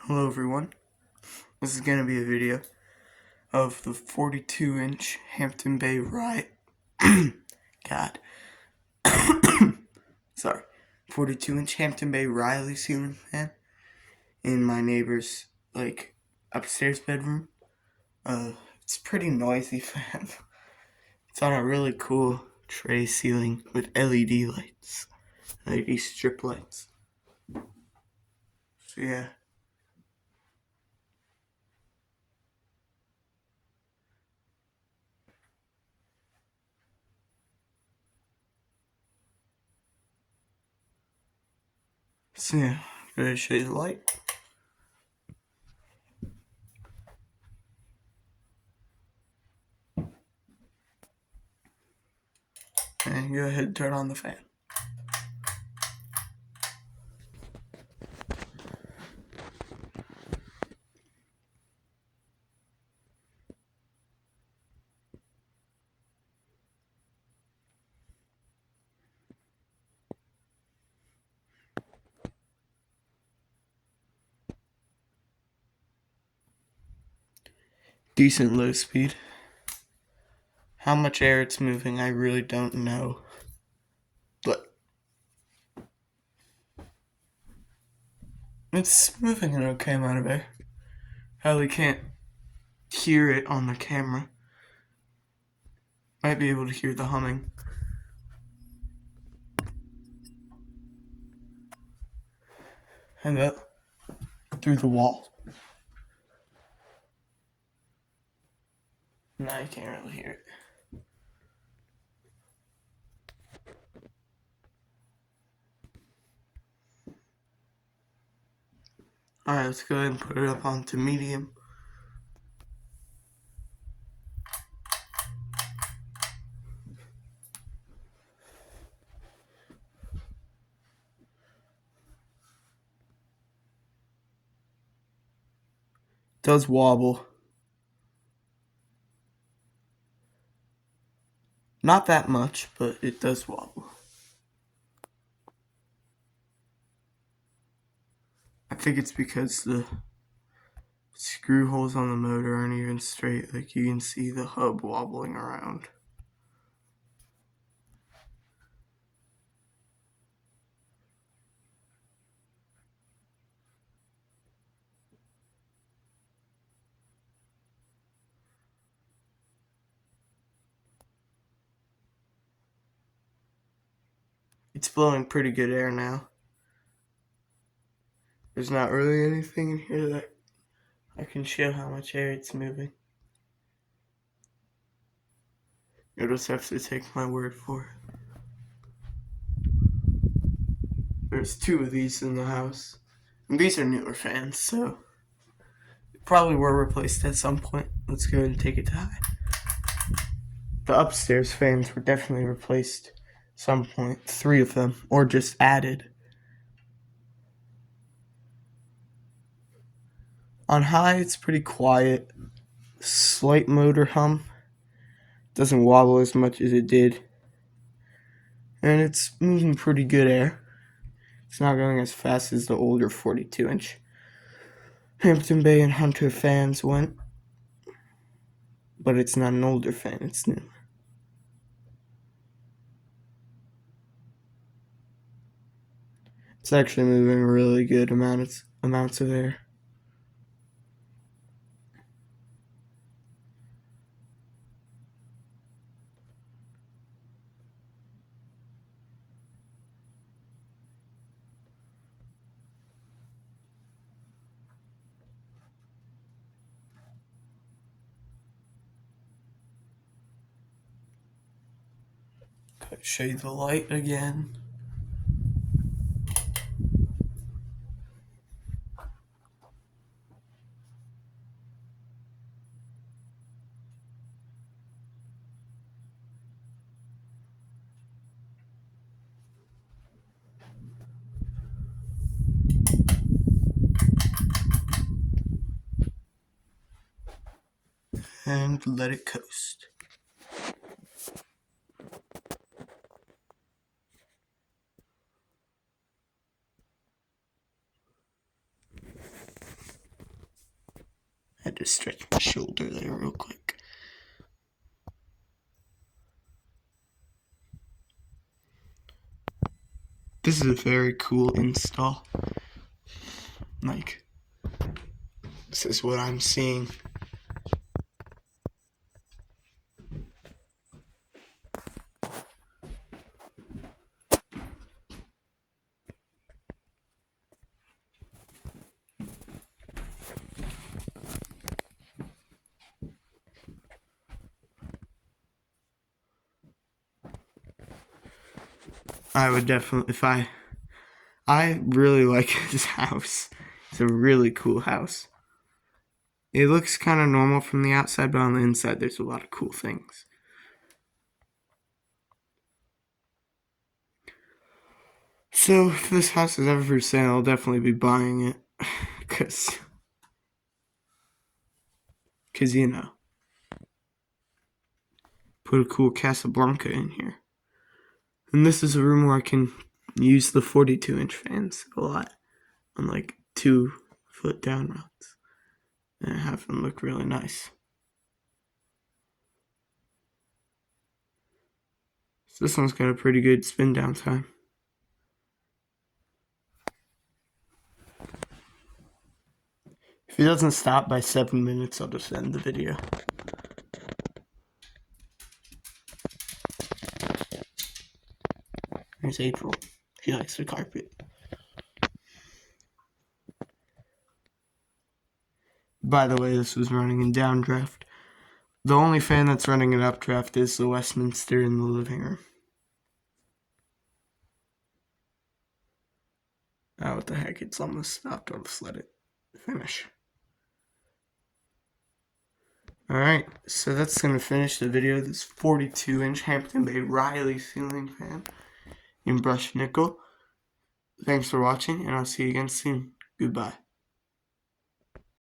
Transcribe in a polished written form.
Hello everyone, this is going to be a video of the 42-inch Hampton Bay God, sorry, 42-inch Hampton Bay Riley ceiling fan in my neighbor's, upstairs bedroom. It's a pretty noisy fan. It's on a really cool tray ceiling with LED lights, LED strip lights. So yeah. I'm gonna show you the light. And go ahead and turn on the fan. Decent low speed. How much air it's moving, I really don't know. But it's moving an okay amount of air. Probably can't hear it on the camera. Might be able to hear the humming. And up through the wall. Now you can't really hear it. Alright, let's go ahead and put it up onto medium. It does wobble. Not that much, but it does wobble. I think it's because the screw holes on the motor aren't even straight. Like, you can see the hub wobbling around. It's blowing pretty good air now. There's not really anything in here that I can show how much air it's moving. You'll just have to take my word for it. There's two of these in the house. And these are newer fans, so probably were replaced at some point. Let's go ahead and take it to high. The upstairs fans were definitely replaced at some point. 3 of them, or just added. On high, it's pretty quiet. Slight motor hum. Doesn't wobble as much as it did. And it's moving pretty good air. It's not going as fast as the older 42-inch Hampton Bay and Hunter fans went. But it's not an older fan, it's new. It's actually moving really good amounts of air. Show you the light again. And let it coast. had to stretch my shoulder there real quick. This is a very cool install. Like, this is what I'm seeing. I would definitely, I really like this house. It's a really cool house. It looks kind of normal from the outside, but on the inside there's a lot of cool things. So if this house is ever for sale, I'll definitely be buying it. Cause you know, put a cool Casablanca in here. And this is a room where I can use the 42-inch fans a lot on like 2-foot down rods and have them look really nice. So this one's got a pretty good spin down time. If it doesn't stop by 7 minutes, I'll just end the video. There's April. She likes the carpet. By the way, this was running in downdraft. The only fan that's running in updraft is the Westminster in the living room. Oh, what the heck, it's almost stopped. I'll just let it finish. Alright, so that's going to finish the video. This 42-inch Hampton Bay Vaurgas ceiling fan in brushed nickel. Thanks for watching, and I'll see you again soon. Goodbye.